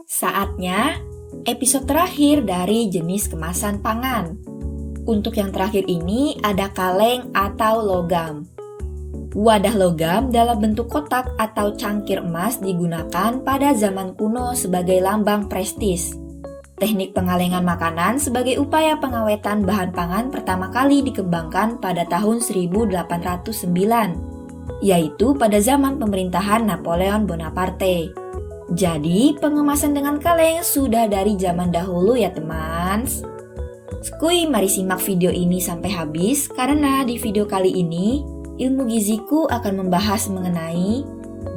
Saatnya episode terakhir dari jenis kemasan pangan. Untuk yang terakhir ini ada kaleng atau logam. Wadah logam dalam bentuk kotak atau cangkir emas digunakan pada zaman kuno sebagai lambang prestis. Teknik pengalengan makanan sebagai upaya pengawetan bahan pangan pertama kali dikembangkan pada tahun 1809, yaitu pada zaman pemerintahan Napoleon Bonaparte. Jadi, pengemasan dengan kaleng sudah dari zaman dahulu ya teman. Skuy, mari simak video ini sampai habis karena di video kali ini ilmu giziku akan membahas mengenai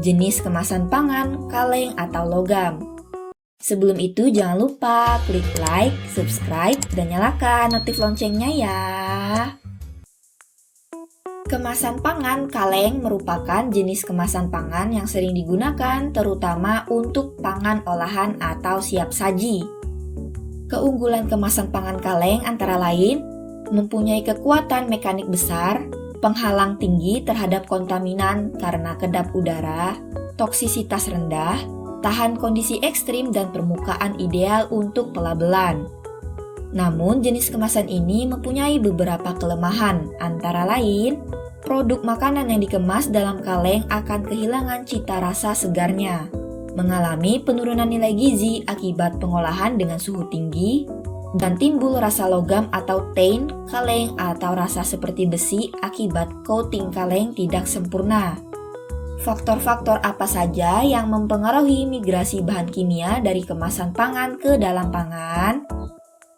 jenis kemasan pangan, kaleng atau logam. Sebelum itu jangan lupa klik like, subscribe, dan nyalakan notif loncengnya ya. Kemasan pangan kaleng merupakan jenis kemasan pangan yang sering digunakan terutama untuk pangan olahan atau siap saji. Keunggulan kemasan pangan kaleng antara lain mempunyai kekuatan mekanik besar, penghalang tinggi terhadap kontaminan karena kedap udara, toksisitas rendah, tahan kondisi ekstrim dan permukaan ideal untuk pelabelan. Namun jenis kemasan ini mempunyai beberapa kelemahan, antara lain produk makanan yang dikemas dalam kaleng akan kehilangan cita rasa segarnya, mengalami penurunan nilai gizi akibat pengolahan dengan suhu tinggi, dan timbul rasa logam atau taint kaleng atau rasa seperti besi akibat coating kaleng tidak sempurna. Faktor-faktor apa saja yang mempengaruhi migrasi bahan kimia dari kemasan pangan ke dalam pangan?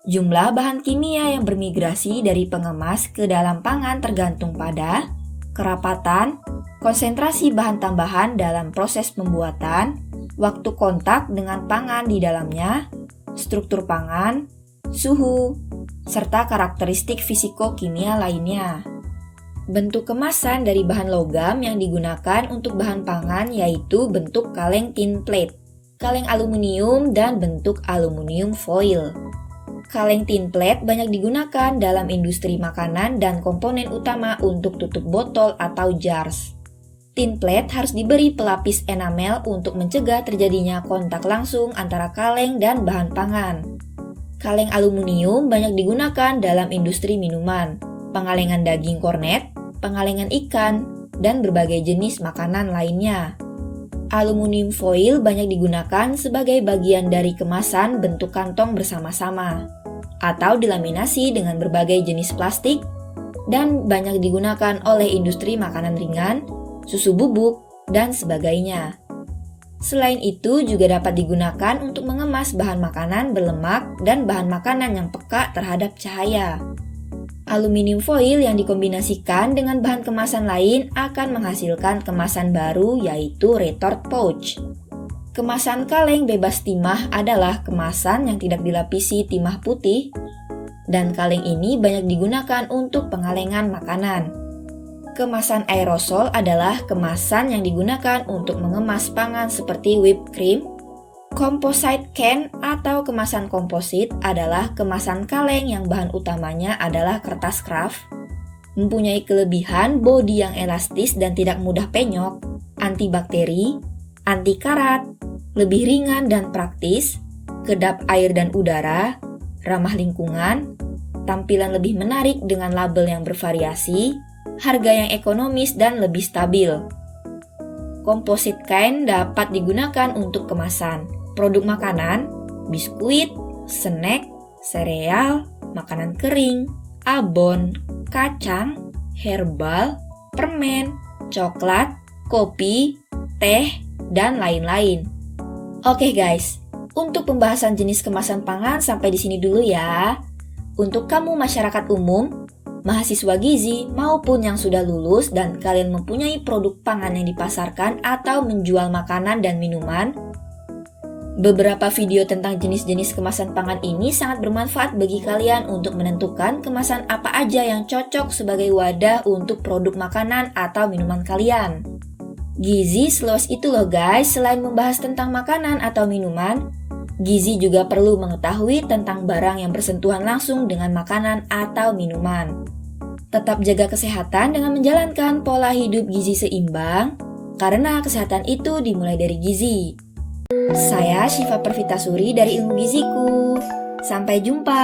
Jumlah bahan kimia yang bermigrasi dari pengemas ke dalam pangan tergantung pada kerapatan, konsentrasi bahan tambahan dalam proses pembuatan, waktu kontak dengan pangan di dalamnya, struktur pangan, suhu, serta karakteristik fisiko-kimia lainnya. Bentuk kemasan dari bahan logam yang digunakan untuk bahan pangan yaitu bentuk kaleng tin plate, kaleng aluminium, dan bentuk aluminium foil. Kaleng tin plate banyak digunakan dalam industri makanan dan komponen utama untuk tutup botol atau jars. Tin plate harus diberi pelapis enamel untuk mencegah terjadinya kontak langsung antara kaleng dan bahan pangan. Kaleng aluminium banyak digunakan dalam industri minuman, pengalengan daging kornet, pengalengan ikan, dan berbagai jenis makanan lainnya. Aluminium foil banyak digunakan sebagai bagian dari kemasan bentuk kantong bersama-sama, atau dilaminasi dengan berbagai jenis plastik, dan banyak digunakan oleh industri makanan ringan, susu bubuk, dan sebagainya. Selain itu juga dapat digunakan untuk mengemas bahan makanan berlemak dan bahan makanan yang peka terhadap cahaya. Aluminium foil yang dikombinasikan dengan bahan kemasan lain akan menghasilkan kemasan baru yaitu retort pouch. Kemasan kaleng bebas timah adalah kemasan yang tidak dilapisi timah putih, dan kaleng ini banyak digunakan untuk pengalengan makanan. Kemasan aerosol adalah kemasan yang digunakan untuk mengemas pangan seperti whipped cream. Composite can atau kemasan komposit adalah kemasan kaleng yang bahan utamanya adalah kertas kraft, mempunyai kelebihan bodi yang elastis dan tidak mudah penyok, antibakteri, anti karat, lebih ringan dan praktis, kedap air dan udara, ramah lingkungan, tampilan lebih menarik dengan label yang bervariasi, harga yang ekonomis dan lebih stabil. Composite can dapat digunakan untuk kemasan produk makanan, biskuit, snack, sereal, makanan kering, abon, kacang, herbal, permen, coklat, kopi, teh, dan lain-lain. Oke guys, untuk pembahasan jenis kemasan pangan sampai di sini dulu ya. Untuk kamu masyarakat umum, mahasiswa gizi maupun yang sudah lulus dan kalian mempunyai produk pangan yang dipasarkan atau menjual makanan dan minuman, beberapa video tentang jenis-jenis kemasan pangan ini sangat bermanfaat bagi kalian untuk menentukan kemasan apa aja yang cocok sebagai wadah untuk produk makanan atau minuman kalian. Gizi seluas itu loh guys, selain membahas tentang makanan atau minuman, gizi juga perlu mengetahui tentang barang yang bersentuhan langsung dengan makanan atau minuman. Tetap jaga kesehatan dengan menjalankan pola hidup gizi seimbang, karena kesehatan itu dimulai dari gizi. Saya Syifa Pervitasuri dari Ilmu Giziku. Sampai jumpa.